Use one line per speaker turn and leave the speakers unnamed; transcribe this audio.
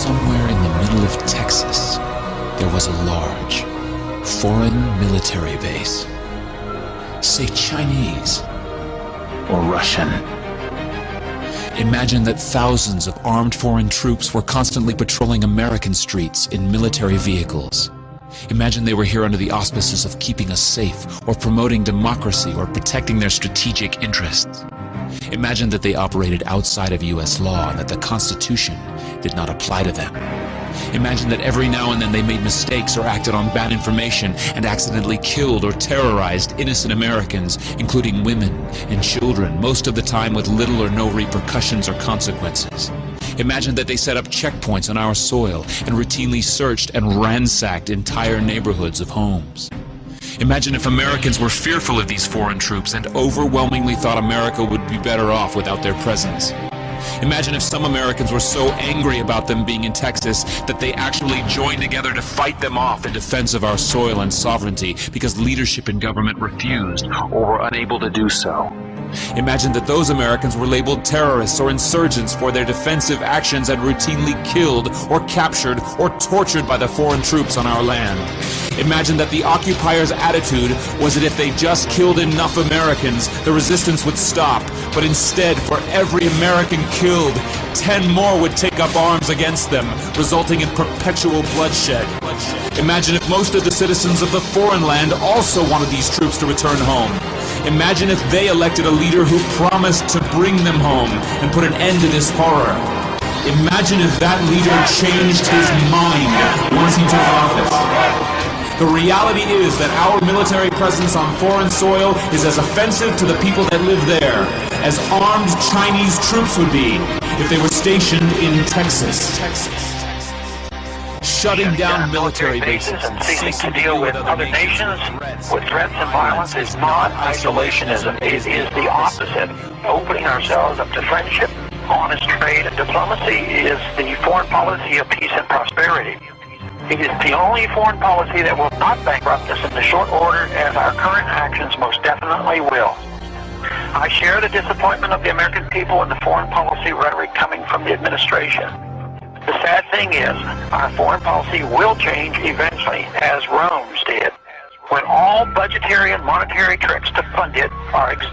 Somewhere in the middle of Texas, there was a large, foreign military base. Say Chinese or Russian. Imagine that thousands of armed foreign troops were constantly patrolling American streets in military vehicles. Imagine they were here under the auspices of keeping us safe, or promoting democracy, or protecting their strategic interests. Imagine that they operated outside of U.S. law and that the Constitution did not apply to them. Imagine that every now and then they made mistakes or acted on bad information and accidentally killed or terrorized innocent Americans, including women and children, most of the time with little or no repercussions or consequences. Imagine that they set up checkpoints on our soil and routinely searched and ransacked entire neighborhoods of homes. Imagine if Americans were fearful of these foreign troops and overwhelmingly thought America would be better off without their presence. Imagine if some Americans were so angry about them being in Texas that they actually joined together to fight them off in defense of our soil and sovereignty because leadership in government refused or were unable to do so. Imagine that those Americans were labeled terrorists or insurgents for their defensive actions and routinely killed or captured or tortured by the foreign troops on our land. Imagine that the occupiers' attitude was that if they just killed enough Americans, the resistance would stop. But instead, for every American killed, 10 more would take up arms against them, resulting in perpetual bloodshed. Imagine if most of the citizens of the foreign land also wanted these troops to return home. Imagine if they elected a leader who promised to bring them home and put an end to this horror. Imagine if that leader changed his mind once he took office. The reality is that our military presence on foreign soil is as offensive to the people that live there as armed Chinese troops would be if they were stationed in Texas. Shutting down military bases and
ceasing to deal with other nations with threats and violence is not isolationism. It is the opposite. Opening ourselves up to friendship, honest trade, and diplomacy is the foreign policy of peace and prosperity. It is the only foreign policy that will not bankrupt us in the short order, as our current actions most definitely will. I share the disappointment of the American people in the foreign policy rhetoric coming from the administration. The sad thing is, our foreign policy will change eventually, as Rome's did, when all budgetary and monetary tricks to fund it are exhausted.